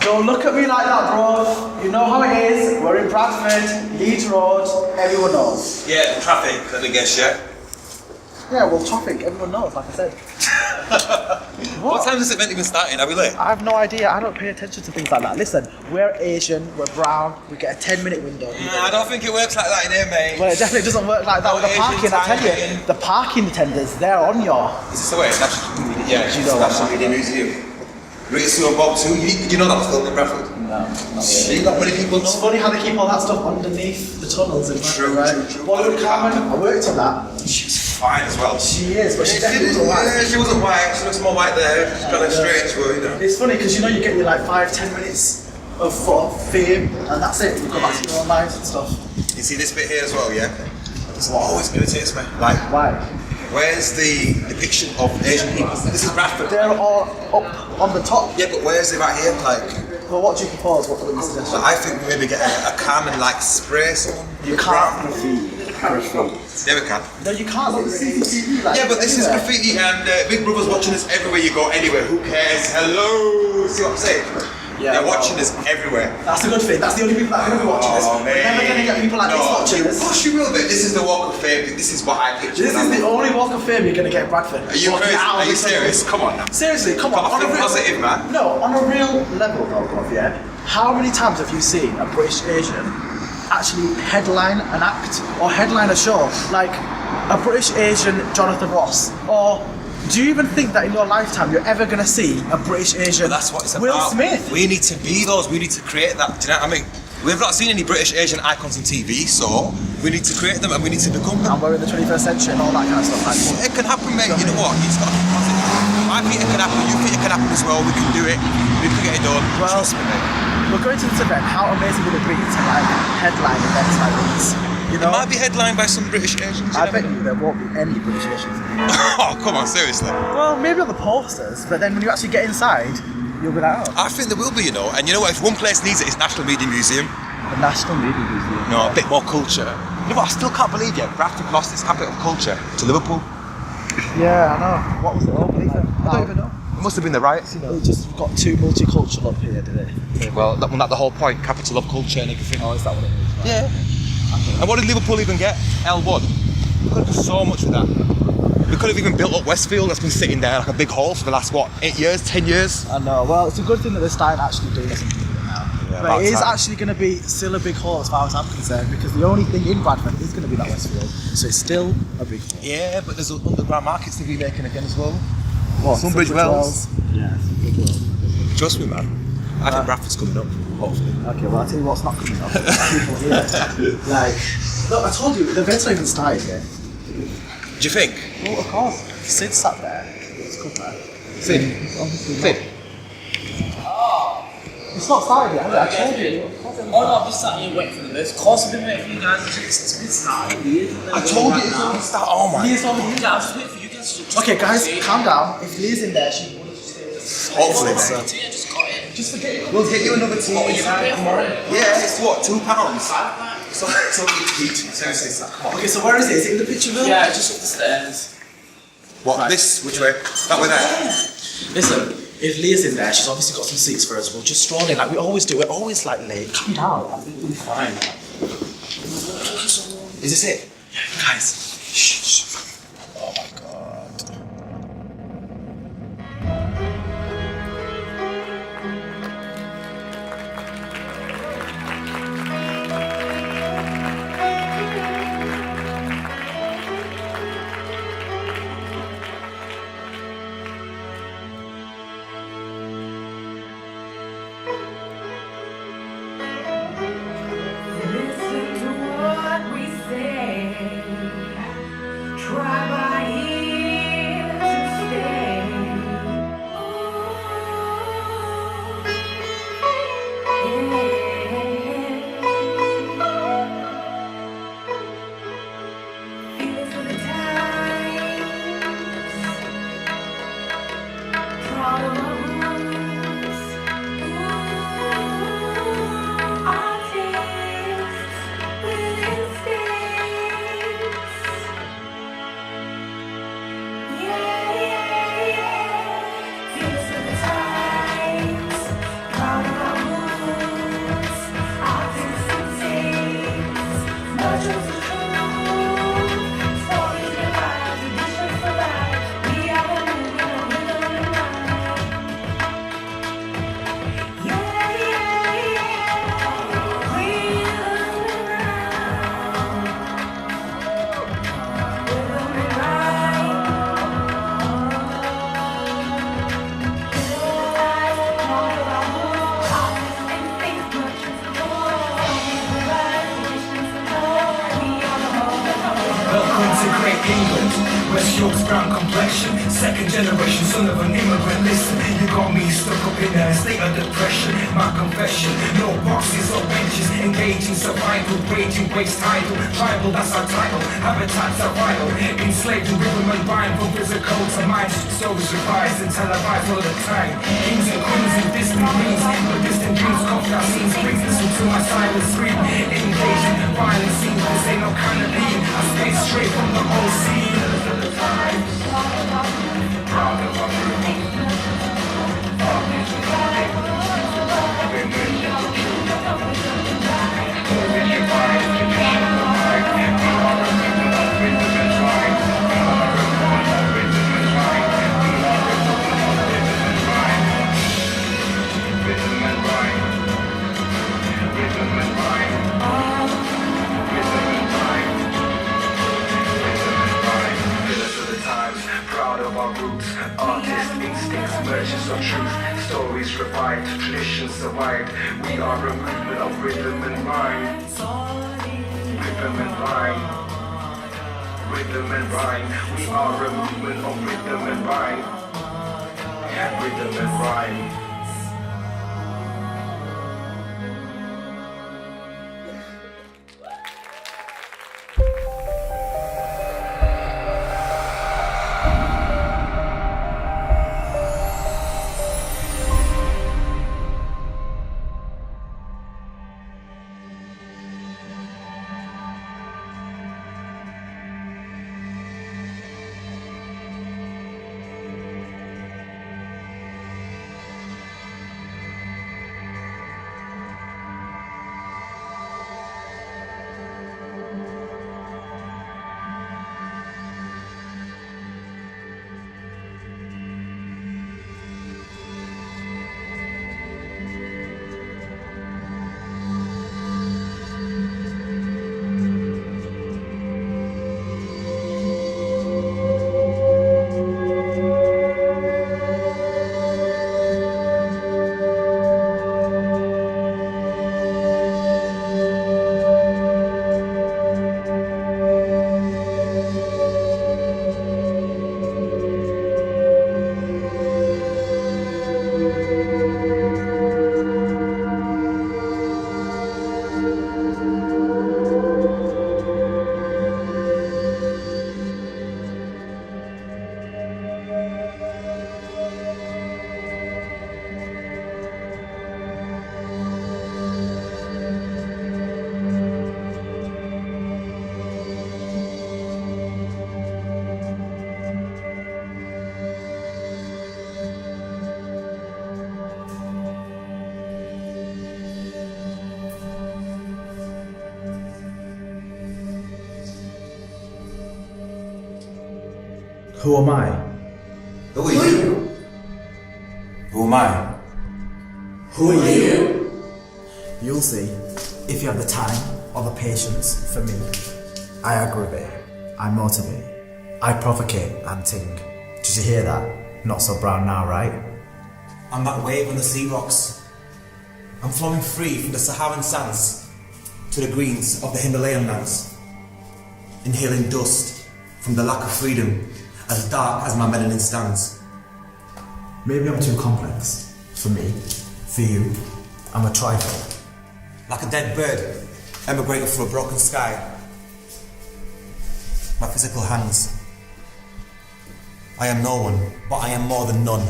Don't look at me like that, bro. You know how it is. We're in Bradford, Leeds Road. Everyone knows. Yeah, traffic, let me guess, yeah? Yeah, well, traffic. Everyone knows, like I said. What time is it meant to be starting? Are we late? I have no idea. I don't pay attention to things like that. Listen, we're Asian, we're brown, we get a 10-minute window. I don't think it works like that in here, mate. Well, it definitely doesn't work like that with the parking. I tell you, the parking attendants, they're on your. Is this the way? Yeah, you know National Media Museum. Rita and Bob too. Did you know that was filmed in Bradford? No, not really. Not many people know. It's funny how they keep all that stuff underneath the tunnels in Bradford, right? True. Well, look, Carmen, I worked on that. She was fine as well. She is, but she definitely wasn't white. Yeah, she wasn't white. She looks more white there. She's kind of strange, well, you know. It's funny because you know you get your like 5-10 minutes of fame, and that's it. You go back to your own lives and stuff. You see this bit here as well, yeah? This is what always irritates me. Like, why? Where's the depiction of Asian people? This is Bradford. They're all up on the top. Yeah, but where's it right here? Like, well, what do you propose? What do you suggest? I think we maybe get a Carmen like spray someone. You can't graffiti. Yeah, we can. No, you can't. Look, CCTV, like, yeah, but this anywhere. is graffiti and Big Brother's watching us everywhere you go, anywhere. Who cares? Hello! See what I'm saying? Yeah, they're watching us everywhere. That's a good thing. That's the only people that are going to be watching this. We're never going to get people like this watching us. Of course you will, but this is the walk of fame. This is what I picture. This is the only walk of fame you're going to get in Bradford. Are you crazy? Are you serious? Come on now. Seriously, come on. On a real, positive, man. No, on a real level, though, Gov, yeah. How many times have you seen a British Asian actually headline an act or headline a show like a British Asian Jonathan Ross? Or do you even think that in your lifetime you're ever going to see a British Asian that's what it's Will about. Smith? We need to be those. We need to create that. Do you know what I mean? We've not seen any British Asian icons on TV, so we need to create them and we need to become them. And we're in the 21st century and all that kind of stuff. Like, it can happen, mate. You know what? It's got to be positive. I think it can happen. You think it can happen as well. We can do it. We can get it done. well, trust me, mate. We're going to this event. How amazing would it be to like headline events like this? You know? It might be headlined by some British Asians. I bet you there won't be any British Asians in here. Oh, come on, seriously. Well, maybe on the posters, but then when you actually get inside, you'll be like, oh. I think there will be, you know. And you know what? If one place needs it, it's National Media Museum. The National Media Museum. No, a bit more culture. You know what? I still can't believe yet. Bradford lost its habit of culture to Liverpool. Yeah, I know. What was it all? I don't even know. It must have been the riots, you know. It just got too multicultural up here, did it? Well, that's the whole point. Capital of culture and everything. Oh, is that what it is? Right. Yeah. And what did Liverpool even get? L1. We could have done so much with that. We could have even built up Westfield that's been sitting there like a big hall for the last, 8 years, 10 years? I know. Well, it's a good thing that they're starting actually doing something with it now. Yeah, but it is actually going to be still a big hall as far as I'm concerned, because the only thing in Bradford is going to be that Westfield. So it's still a big hall. Yeah, but there's underground markets to be making again as well. What? Sunbridge Wells. Yeah, Sunbridge Wells. Trust me, man. I think Bradford's coming up, hopefully. Okay, well, I'll tell you what's not coming up. People here. Like, look, I told you, the event's not even started yet. Do you think? Well, of course. Sid sat there. It's good, man. Sid? Sid? Oh! It's not started yet, has it? I told you. Oh no, I've just sat here waiting for the list. Of course I've been waiting for you guys. It's been started. I told you it's going to start. Oh my. Leah's over here. Yeah, I was just waiting for you guys to just Okay, guys, calm down. If Leah's in there, she will Hopefully, Yeah, mate. just got it. just forget it. We'll get you another tea. Yeah, it's what, £2? Five So you eat. Seriously, come on. Okay, so where is it? Is it in the picture though? Yeah, just up the stairs. What, Right. this? Which way? That way there? Listen, if Leah's in there, she's obviously got some seats for us. We'll just stroll in like we always do. We're always like late. Calm down. I think we'll be fine. Is this it? Guys, shh. Oh my god. England, West York's brown complexion, second generation son of an immigrant. Listen, you got me stuck up in a state of depression. My confession, no boxes or benches, engaging survival, raging waste tidal, tribal, that's our title. Habitats are vital, enslaved in rhythm and rhyme, from physical to mind. Stories revised and televised all the time. Kings and queens in distant dreams, but distant dreams coffee our scenes, brings us into my silent scream. Engaging violent scenes, this ain't no kind of being. I stay straight from the old scene. Artist instincts, merchants of truth, stories revived, traditions survived. We are a movement of rhythm and rhyme. Rhythm and rhyme. Rhythm and rhyme. We are a movement of rhythm and rhyme. Rhythm and rhyme. Who am I? Who are you? Who am I? Who are you? You'll see, if you have the time or the patience for me. I aggravate, I motivate, I provocate and ting. Did you hear that? Not so brown now, right? I'm that wave on the sea rocks. I'm flowing free from the Saharan sands to the greens of the Himalayan lands. Inhaling dust from the lack of freedom, as dark as my melanin stands. Maybe I'm too complex. For me, for you, I'm a trifle. Like a dead bird, emigrating for a broken sky. My physical hands. I am no one, but I am more than none.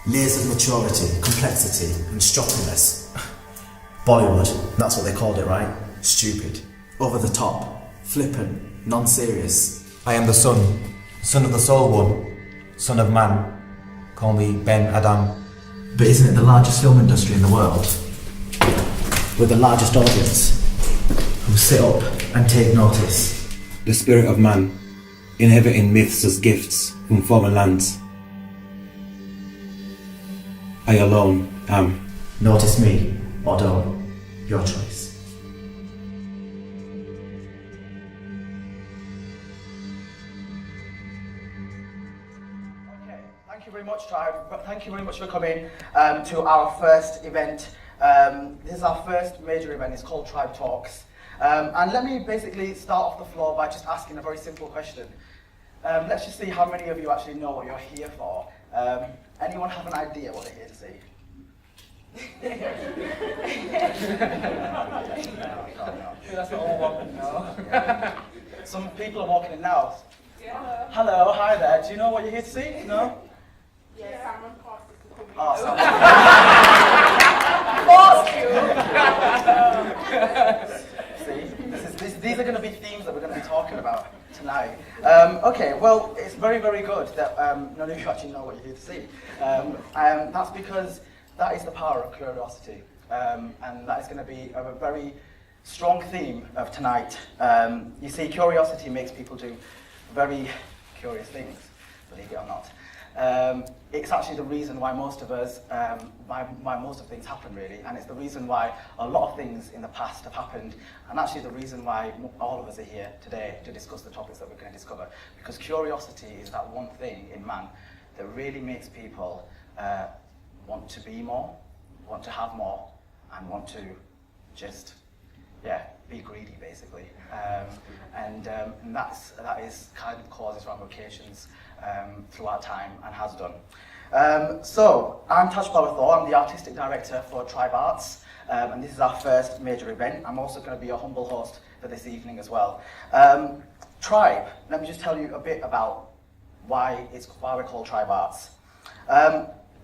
Layers of maturity, complexity, and stroppiness. Bollywood, that's what they called it, right? Stupid. Over the top, flippant, non-serious. I am the son of the soul one, son of man. Call me Ben Adam. But isn't it the largest film industry in the world? With the largest audience, who sit up and take notice. The spirit of man, inhabiting myths as gifts from foreign lands. I alone am. Notice me, or don't. Your choice. Okay, thank you very much, Tribe. Thank you very much for coming to our first event. This is our first major event. It's called Tribe Talks. And let me basically start off the floor by just asking a very simple question. Let's just see how many of you actually know what you're here for. Anyone have an idea what they're here to see? No. That's what all walking now. Some people are walking in now. Yeah. Hello, hi there. Do you know what you're here to see? No? Yes, Simon Fox is coming. Oh, sorry. See, these are going to be themes that we're going to be talking about tonight. Okay, well, it's very, very good that none of you actually know what you're here to see. That's because that is the power of curiosity, and that is going to be a very strong theme of tonight. You see, curiosity makes people do very curious things, believe it or not. It's actually the reason why most of us, why most of things happen really, and it's the reason why a lot of things in the past have happened, and actually the reason why all of us are here today to discuss the topics that we're going to discover, because curiosity is that one thing in man that really makes people want to be more, want to have more, and want to just, be greedy basically. And that is kind of causes ramifications throughout time and has done. So I'm Taj Thor, I'm the Artistic Director for Tribe Arts, and this is our first major event. I'm also going to be a humble host for this evening as well. Tribe, let me just tell you a bit about why we're called Tribe Arts.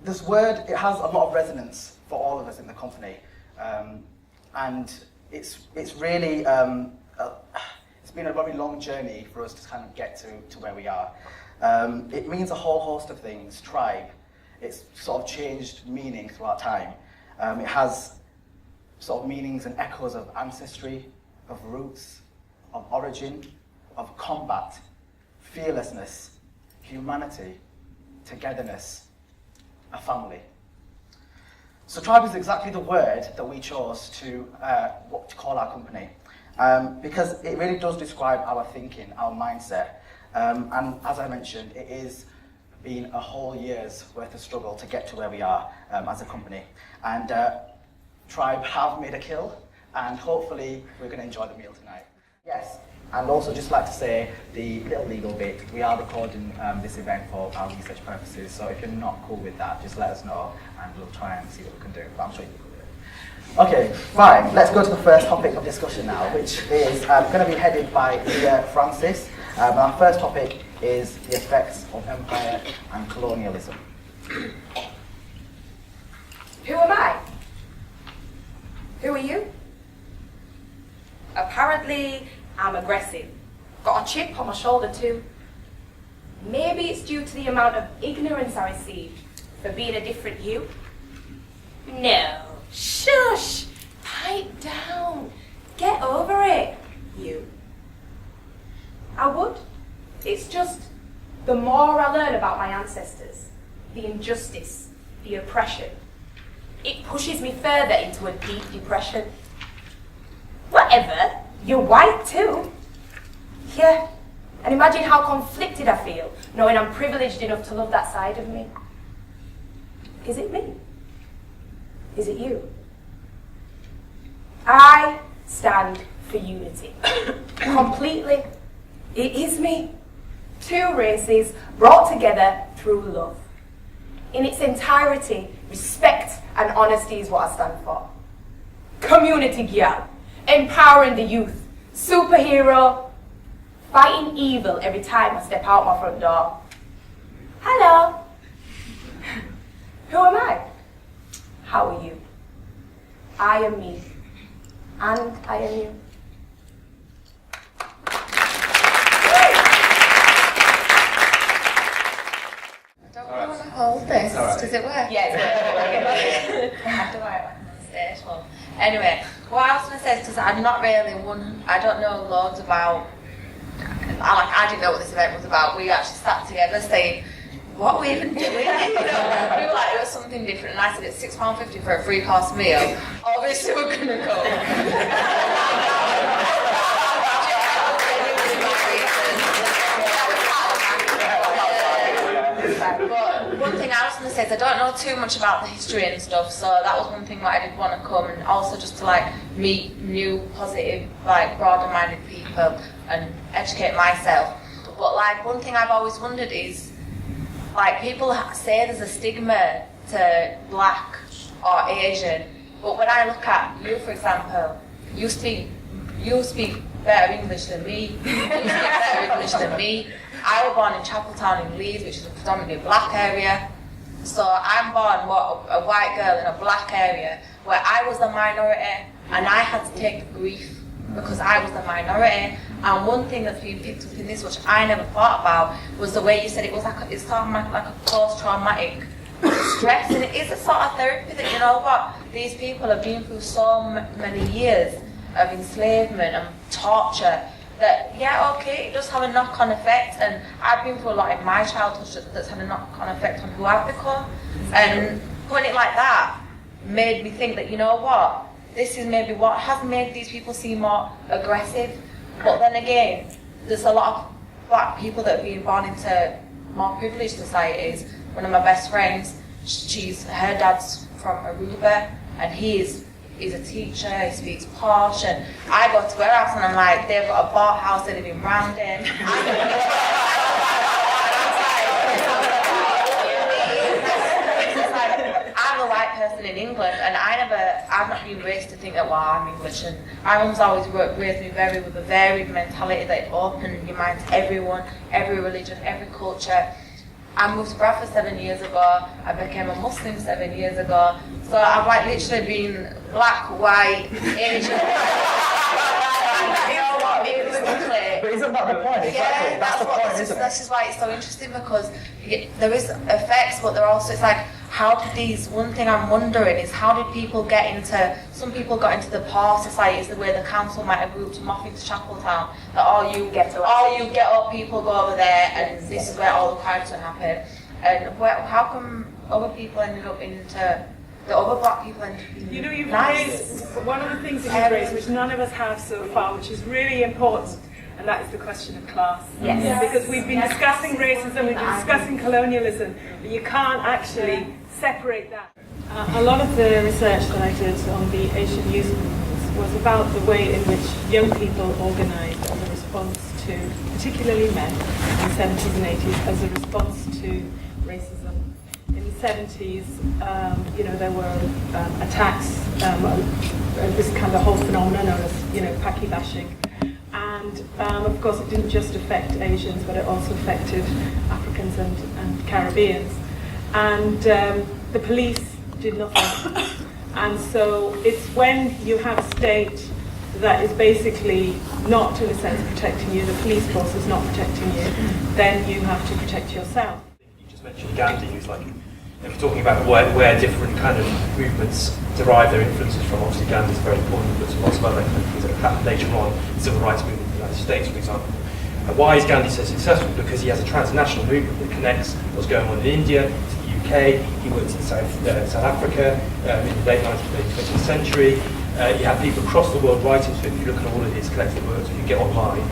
This word, it has a lot of resonance for all of us in the company, and it's really it's been a very long journey for us to kind of get to where we are. It means a whole host of things. Tribe, it's sort of changed meaning throughout time. It has sort of meanings and echoes of ancestry, of roots, of origin, of combat, fearlessness, humanity, togetherness, a family. So tribe is exactly the word that we chose to call our company, because it really does describe our thinking, our mindset, and as I mentioned, it is been a whole year's worth of struggle to get to where we are as a company, and Tribe have made a kill, and hopefully we're going to enjoy the meal tonight. Yes. And also just like to say, the little legal bit, we are recording this event for our research purposes, so if you're not cool with that, just let us know and we'll try and see what we can do, but I'm sure you'll be cool with it. Okay, fine, let's go to the first topic of discussion now, which is going to be headed by Leah Francis. Our first topic is the effects of empire and colonialism. Who am I? Who are you? Apparently, I'm aggressive. Got a chip on my shoulder too. Maybe it's due to the amount of ignorance I received for being a different you. No, shush, pipe down, get over it, you. I would. It's just the more I learn about my ancestors, the injustice, the oppression, it pushes me further into a deep depression. Whatever. You're white too. Yeah, and imagine how conflicted I feel, knowing I'm privileged enough to love that side of me. Is it me? Is it you? I stand for unity. Completely. It is me. Two races brought together through love. In its entirety, respect and honesty is what I stand for. Community girl. Empowering the youth, superhero, fighting evil every time I step out my front door. Hello. Who am me. And I am you. Don't we want to hold this? Does it work? Yeah, it's I have to wear it like on the stage. Well, anyway, what I was going to say is because I'm not really I don't know loads about. I didn't know what this event was about. We actually sat together saying, what are we even doing? We were like, it was something different. And I said, it's £6.50 for a 3-course meal. Obviously, we're going to go. But one thing I was going to say is I don't know too much about the history and stuff, so that was one thing that I did want to come, and also just to like meet new, positive, like broader-minded people and educate myself. But like one thing I've always wondered is, like people say there's a stigma to black or Asian, but when I look at you, for example, you speak better English than me. You speak better English than me. I was born in Chapeltown in Leeds, which is a predominantly black area. So I'm born a white girl in a black area where I was a minority and I had to take the grief because I was a minority. And one thing that's been picked up in this, which I never thought about, was the way you said it was it's sort of like a post-traumatic stress, and it is a sort of therapy that, you know what, these people have been through so many years of enslavement and torture that, yeah, okay, it does have a knock-on effect, and I've been through a lot in my childhood that's had a knock-on effect on who I've become, and putting it like that made me think that, you know what, this is maybe what has made these people seem more aggressive. But then again, there's a lot of black people that have been born into more privileged societies. One of my best friends, her dad's from Aruba, and he's a teacher, he speaks posh, and I go to their house and I'm like, they've got a bar house, they live in Ramden. I'm a white person in England, and I've not been raised to think that, well, I'm English, and my mum's always raised me with a varied mentality that open your mind to everyone, every religion, every culture. I moved to Bradford 7 years ago, I became a Muslim 7 years ago, so I've like literally been black, white, Asian. But isn't that the point? Exactly. Yeah, that's the point, isn't it? This is why it's so interesting, because there is effects, but there also, it's like, how did these, one thing I'm wondering is how did people get into, some people got into the poor societies the way the council might have grouped them off into Chapeltown, that all you get up people go over there, and this is where all the crimes will happen. And how come other people ended up into, the other black people ended up in You know, you've nice. raised one of the things that you've raised, which none of us have so far, which is really important, and that is the question of class. Yes. Because we've been discussing racism, we've been discussing colonialism, but you can't actually separate that. A lot of the research that I did on the Asian youth movements was about the way in which young people organised as a response to, particularly men, in the 70s and 80s, as a response to racism. In the 70s, there were attacks, this kind of whole phenomenon known as, Paki bashing. And of course, it didn't just affect Asians, but it also affected Africans and Caribbeans. And the police did nothing. And so it's when you have a state that is basically not, in a sense, protecting you, the police force is not protecting you, then you have to protect yourself. You just mentioned Gandhi, who's like, if we're talking about where different kind of movements derive their influences from, obviously Gandhi's very important, but lots of other things that happened later on, the civil rights movement in the United States, for example. And why is Gandhi so successful? Because he has a transnational movement that connects what's going on in India to the UK. He worked in South Africa in the late 20th century. You have people across the world writing to him. If you look at all of his collected works, if you get online,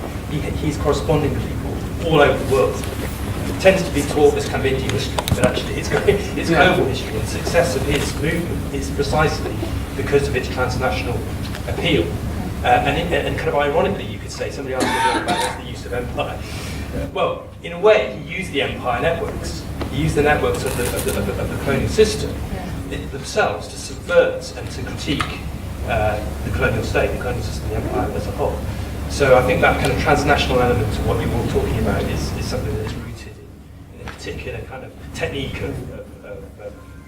he's corresponding with people all over the world. It tends to be taught as kind of Indian history, but actually it's global history, and the success of his movement is precisely because of its transnational appeal. And kind of ironically, you could say, somebody asked me about the use of empire. Well, in a way, he used the empire networks. He used the networks of the colonial system themselves to subvert and to critique the colonial state, the colonial system, the empire as a whole. So I think that kind of transnational element to what we were all talking about is something that is rooted in a particular kind of technique of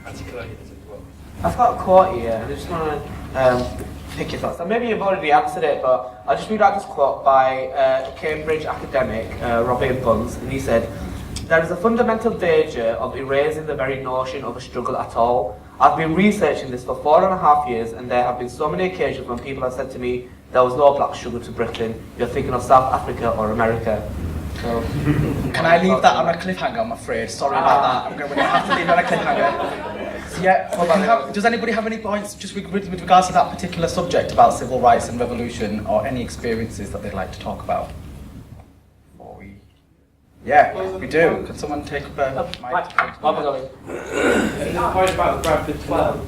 anti-colonialism as well. I've got a quote here, and I just want to pick your thoughts. And maybe you've already answered it, but I'll just read out this quote by a Cambridge academic, Robin Bunce, and he said, "There is a fundamental danger of erasing the very notion of a struggle at all. I've been researching this for 4.5 years, and there have been so many occasions when people have said to me, there was no black struggle to Britain, you're thinking of South Africa or America." So, can I leave that on a cliffhanger, I'm afraid? Sorry about that. I'm going to have to leave it on a cliffhanger. So yeah, does anybody have any points just with regards to that particular subject about civil rights and revolution, or any experiences that they'd like to talk about? Yeah, we do. Can someone take up a mic? The point about the Bradford 12.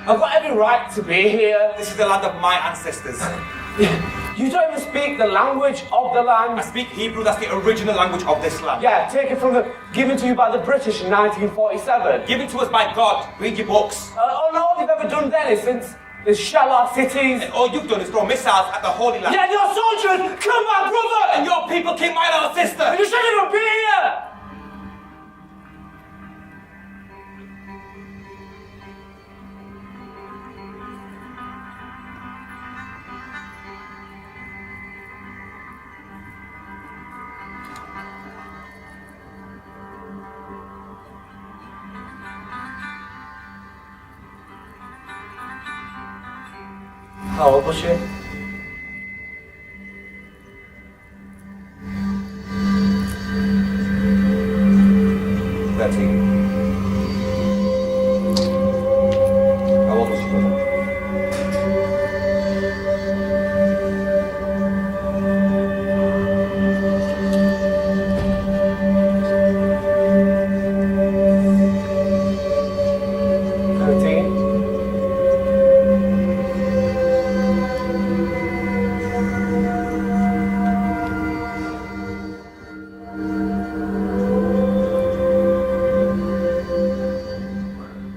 I've got every right to be here. This is the land of my ancestors. You don't even speak the language of the land. I speak Hebrew, that's the original language of this land. Yeah, taken from given to you by the British in 1947. Given to us by God. Read your books. All you've ever done then is shell our cities. And all you've done is throw missiles at the Holy Land. Yeah, your soldiers killed my brother! And your people killed my little sister! And you shouldn't even be here! How old was she?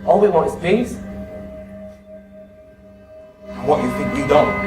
All we want is peace. And what you think we don't?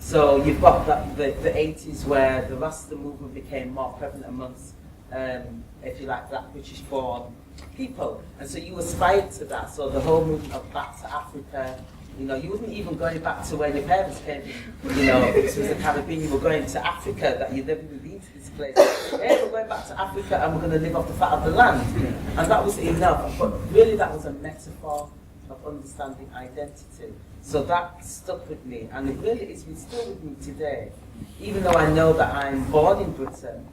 So you've got the 80s where the Rasta movement became more prevalent amongst, if you like, black British-born people. And so you aspired to that. So the whole movement of back to Africa, you know, you wasn't even going back to where your parents came from, you know, it was the Caribbean, you were going to Africa, that you'd never even been to this place. Hey, we're going back to Africa and we're going to live off the fat of the land. And that was enough, but really that was a metaphor of understanding identity. So that stuck with me, and it really is still with me today. Even though I know that I'm born in Britain,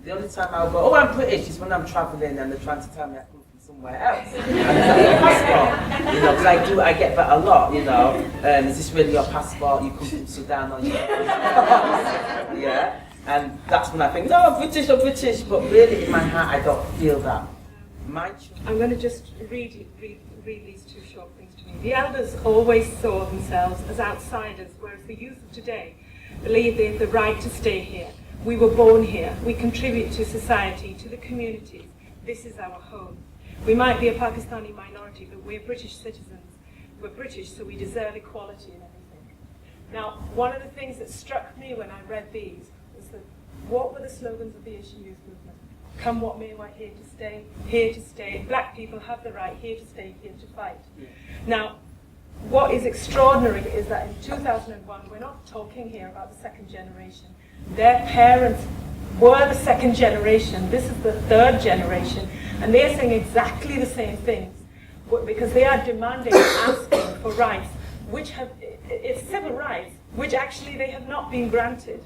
the only time I'll go, oh, I'm British, is when I'm travelling and they're trying to tell me I come from somewhere else. And is that your passport? You know, because I get that a lot, you know. Is this really your passport? You come from Sudan or you yeah. And that's when I think, no, I'm British, but really in my heart I don't feel that. I'm going to just read these two short things to me. The elders always saw themselves as outsiders, whereas the youth of today believe they have the right to stay here We were born here. We contribute to society, to the communities. This is our home. We might be a Pakistani minority, but we're British citizens. We're British, so we deserve equality and everything. Now, one of the things that struck me when I read these was that what were the slogans of the Asian Youth Movement? Come what may, we're here to stay, here to stay. Black people have the right, here to stay, here to fight. Now, what is extraordinary is that in 2001, we're not talking here about the second generation. Their parents were the second generation. This is the third generation. And they're saying exactly the same things because they are demanding and asking for rights, which have, it's civil rights, which actually they have not been granted.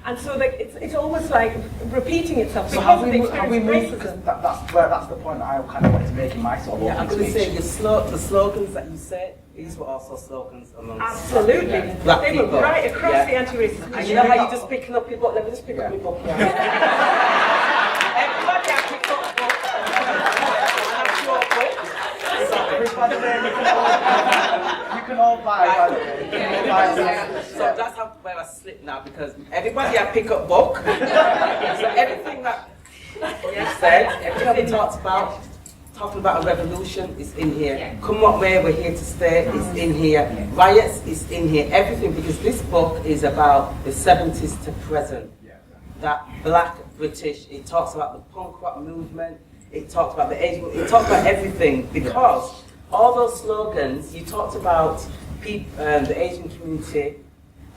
And so it's almost like repeating itself So because have of we, the have we experience moved, of because racism. that's the point that I kind of wanted to make in my sort of Yeah, I'm opening going to speech. say the slogans that you said, these were also slogans amongst Absolutely. black They people. were right across Yeah. the anti-racist. And you know how you're just picking up your book? Let me just pick up my book. Yeah. Everybody has picked up a book. That's your book. Everybody there, you can all buy, by the way. You can all buy. So that's how where I slip now because everybody had pick up book. So everything that you said, everything that we talked about, talking about a revolution is in here. Come what may, we're here to stay is in here. Riots is in here. Everything, because this book is about the 70s to present. That black British, it talks about the punk rock movement, it talks about the Asian, it talks about everything because all those slogans, you talked about the Asian community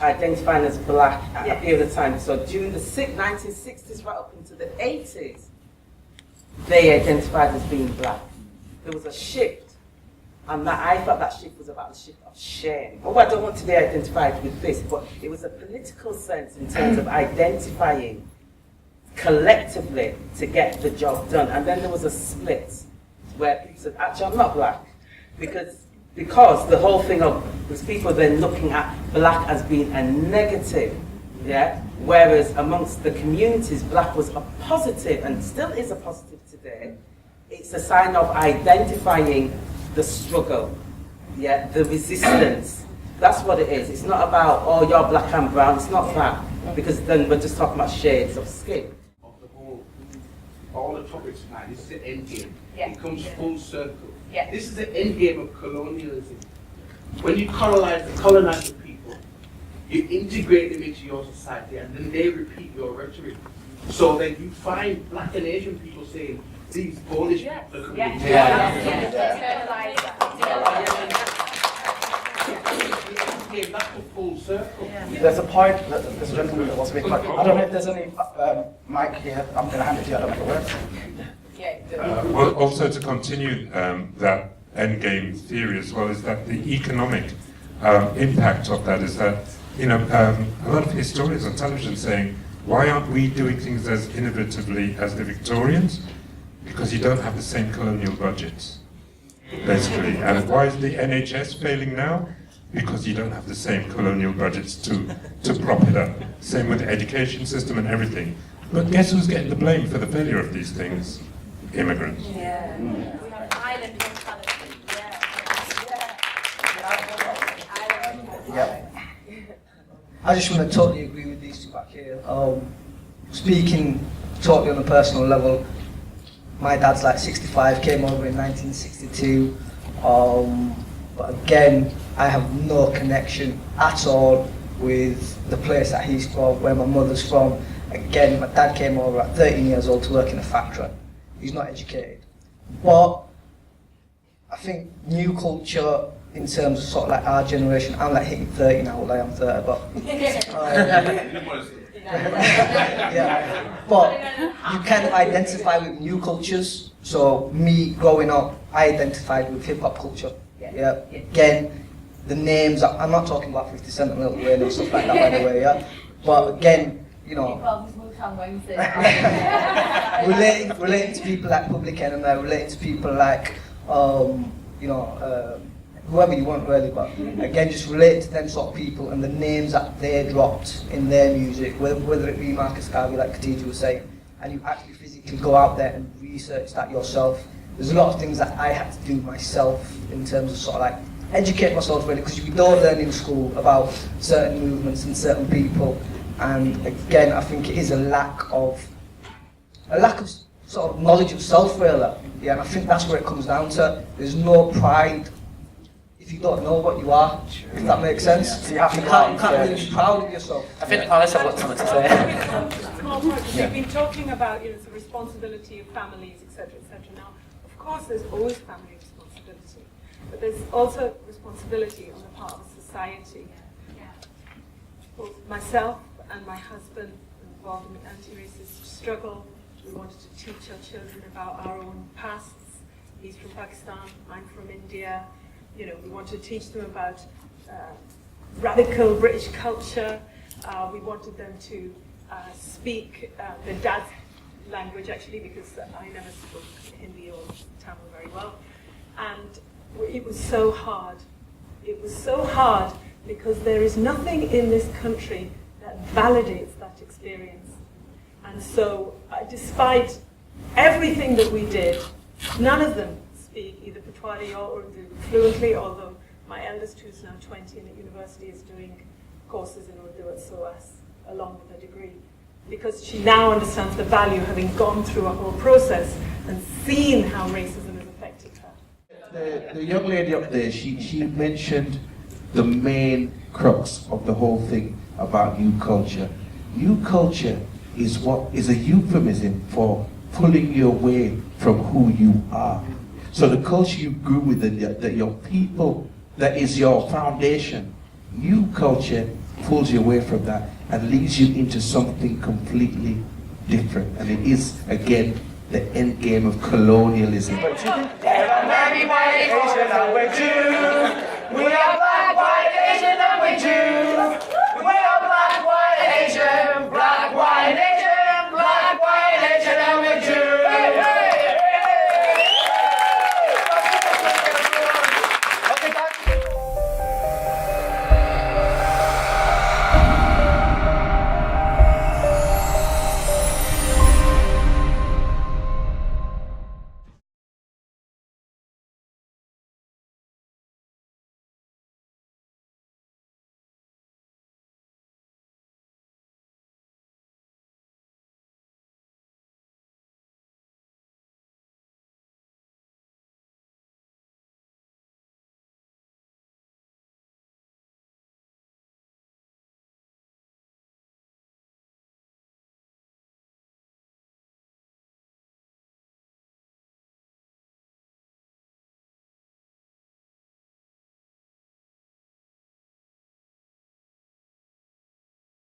identifying as black at a period of time. So during the 1960s right up into the 80s, they identified as being black. There was a shift, and that I thought that shift was about the shift of shame. Oh, I don't want to be identified with this, but it was a political sense in terms of identifying collectively to get the job done. And then there was a split where people said, actually, I'm not black, because the whole thing of was people then looking at black as being a negative, yeah. Whereas amongst the communities, black was a positive and still is a positive today. It's a sign of identifying the struggle, yeah, the resistance. That's what it is. It's not about, oh, you're black and brown. It's not that, because then we're just talking about shades of skin. Of the whole, all the topics tonight, this is the end game. Yeah. It comes full circle. Yeah. This is the end game of colonialism. When you colonize the people, you integrate them into your society and then they repeat your rhetoric. So then you find black and Asian people saying, these Polish people are coming in. Came back to full circle. There's a point, there's a gentleman that wants to make a point. I don't know if there's any mic here. I'm going to hand it to you. I don't know if it works. Well, also to continue that endgame theory as well, is that the economic impact of that is that, you know, a lot of historians on television saying, why aren't we doing things as innovatively as the Victorians? Because you don't have the same colonial budgets, basically. And why is the NHS failing now? Because you don't have the same colonial budgets to prop it up. Same with the education system and everything. But guess who's getting the blame for the failure of these things? Immigrants. Yeah. We have an island mentality. Yeah. I just want to totally agree with these two back here. Speaking totally on a personal level, my dad's like 65, came over in 1962. But again, I have no connection at all with the place that he's from, where my mother's from. Again, my dad came over at 13 years old to work in a factory. He's not educated. But I think new culture, in terms of sort of like our generation, I'm like hitting 30 now, well I am 30, but yeah. But you kind of identify with new cultures. So me growing up, I identified with hip hop culture. Yeah. Again, the names, I'm not talking about 50 Cent and Lil Wayne and stuff like that, by the way, yeah. But again, you know, relating to people like Public Enemy, relating to people like, you know, whoever you want really, but again, just relate to them sort of people and the names that they dropped in their music, whether it be Marcus Garvey, like Khadija was saying, and you actually physically go out there and research that yourself. There's a lot of things that I had to do myself in terms of sort of like educate myself really, because we don't learn in school about certain movements and certain people. And again, I think it is a lack of sort of knowledge of self, really. Yeah, and I think that's where it comes down to. There's no pride if you don't know what you are, if that makes sense. So you have to can't really be proud of yourself. I think Alice has something to say. Small point, because we've been talking about the responsibility of families, etc., etc. Now, of course, there's always family responsibility, but there's also responsibility on the part of society. Both myself and my husband were involved in the anti-racist struggle. We wanted to teach our children about our own pasts. He's from Pakistan, I'm from India. We wanted to teach them about radical British culture. We wanted them to speak their dad's language, actually, because I never spoke Hindi or Tamil very well. And it was so hard. It was so hard because there is nothing in this country that validates that experience. And so, despite everything that we did, none of them speak either Patwari or Urdu fluently, although my eldest, who's now 20 and at university, is doing courses in Urdu at SOAS along with her degree, because she now understands the value, having gone through a whole process and seen how racism has affected her. The young lady up there, she mentioned the main crux of the whole thing about new culture. New culture is a euphemism for pulling you away from who you are. So the culture you grew with, that your people, that is your foundation. New culture pulls you away from that and leads you into something completely different. And it is, again, the end game of colonialism. We are black, white, Asian, and we Jew. We are black, white, Asian, black, white, Asian.